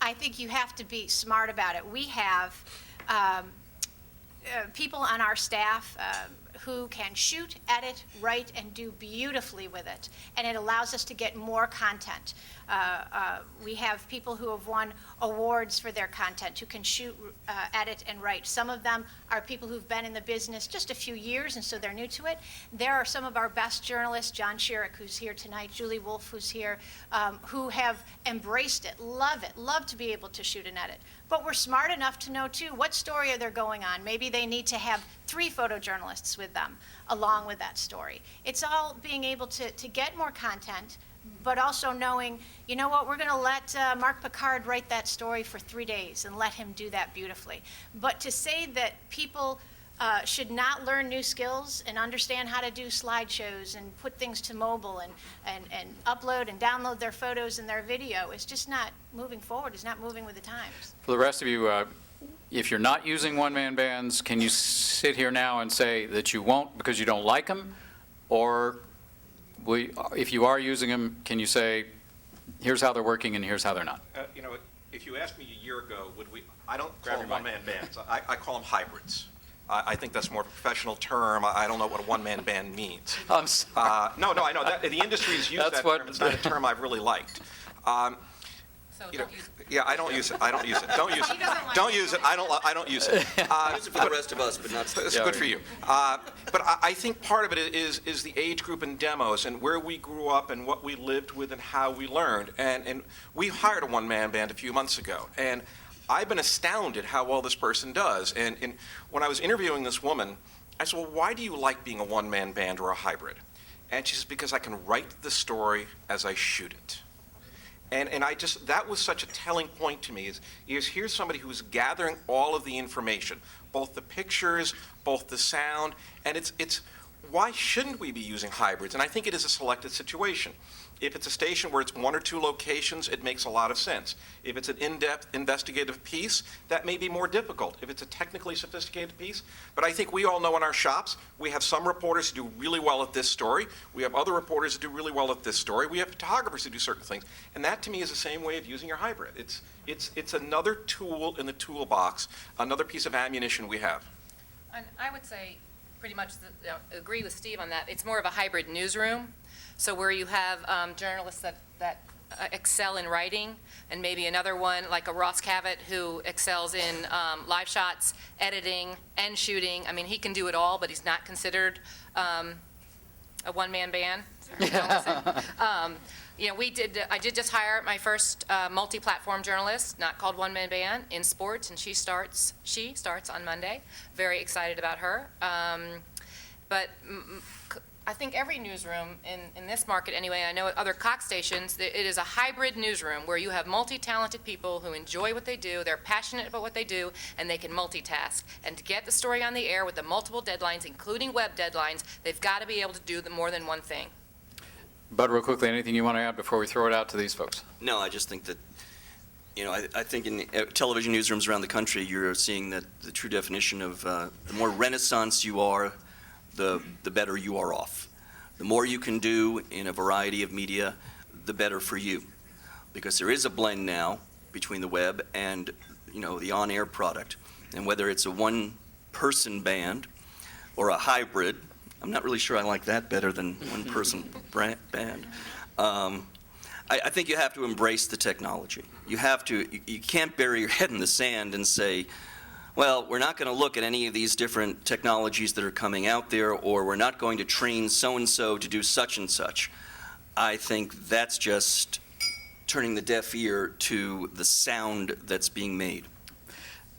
I think you have to be smart about it. We have people on our staff who can shoot, edit, write, and do beautifully with it, and it allows us to get more content. We have people who have won awards for their content who can shoot, edit, and write. Some of them are people who've been in the business just a few years, and so they're new to it. There are some of our best journalists, John Sherrick, who's here tonight, Julie Wolf, who's here, who have embraced it, love to be able to shoot and edit. But we're smart enough to know, too, what story are they going on. Maybe they need to have 3 photojournalists with them along with that story. It's all being able to get more content, but also knowing, you know what, we're going to let Mark Picard write that story for 3 days and let him do that beautifully. But to say that people should not learn new skills and understand how to do slideshows and put things to mobile and upload and download their photos and their video is just not moving forward, is not moving with the times. For the rest of you, if you're not using one-man bands, can you sit here now and say that you won't because you don't like them? Or if you are using them, can you say, here's how they're working and here's how they're not? You know, if you asked me a year ago, I don't call them one-man bands. I call them hybrids. I think that's a more professional term. I don't know what a one-man band means. I'm sorry. No, I know. The industry has used that term. It's not a term I've really liked. So You know, don't use it. yeah, I don't use it. Don't use it. Don't use it. He doesn't like Don't it. use it. I don't use it. Use it for the rest of us, but not. It's good for you. But I think part of it is the age group and demos and where we grew up and what we lived with and how we learned. And we hired a one-man band a few months ago. And I've been astounded how well this person does. And when I was interviewing this woman, I said, well, why do you like being a one-man band or a hybrid? And she says, because I can write the story as I shoot it. And I just, that was such a telling point to me, is here's somebody who's gathering all of the information, both the pictures, both the sound, and it's why shouldn't we be using hybrids? And I think it is a selected situation. If it's a station where it's 1 or 2 locations, it makes a lot of sense. If it's an in-depth investigative piece, that may be more difficult. If it's a technically sophisticated piece, but I think we all know in our shops, we have some reporters who do really well at this story. We have other reporters who do really well at this story. We have photographers who do certain things. And that to me is the same way of using your hybrid. It's another tool in the toolbox, another piece of ammunition we have. And I would say pretty much agree with Steve on that. It's more of a hybrid newsroom. So where you have journalists that excel in writing, and maybe another one like a Ross Cavett who excels in live shots, editing, and shooting. I mean, he can do it all, but he's not considered a one-man band. Sorry, don't listen. You know, I did just hire my first multi-platform journalist, not called one-man band, in sports, and she starts on Monday. Very excited about her. But I think every newsroom in this market anyway, I know at other Cox stations, it is a hybrid newsroom where you have multi-talented people who enjoy what they do, they're passionate about what they do, and they can multitask. And to get the story on the air with the multiple deadlines, including web deadlines, they've got to be able to do more than one thing. Bud, real quickly, anything you want to add before we throw it out to these folks? No, I just think that, you know, I think in television newsrooms around the country, you're seeing that the true definition of the more renaissance you are, the better you are off. The more you can do in a variety of media, the better for you. Because there is a blend now between the web and, you know, the on-air product. And whether it's a one-person band or a hybrid, I'm not really sure I like that better than one-person band. I think you have to embrace the technology. You have to, you can't bury your head in the sand and say, well, we're not going to look at any of these different technologies that are coming out there, or we're not going to train so-and-so to do such and such. I think that's just turning the deaf ear to the sound that's being made.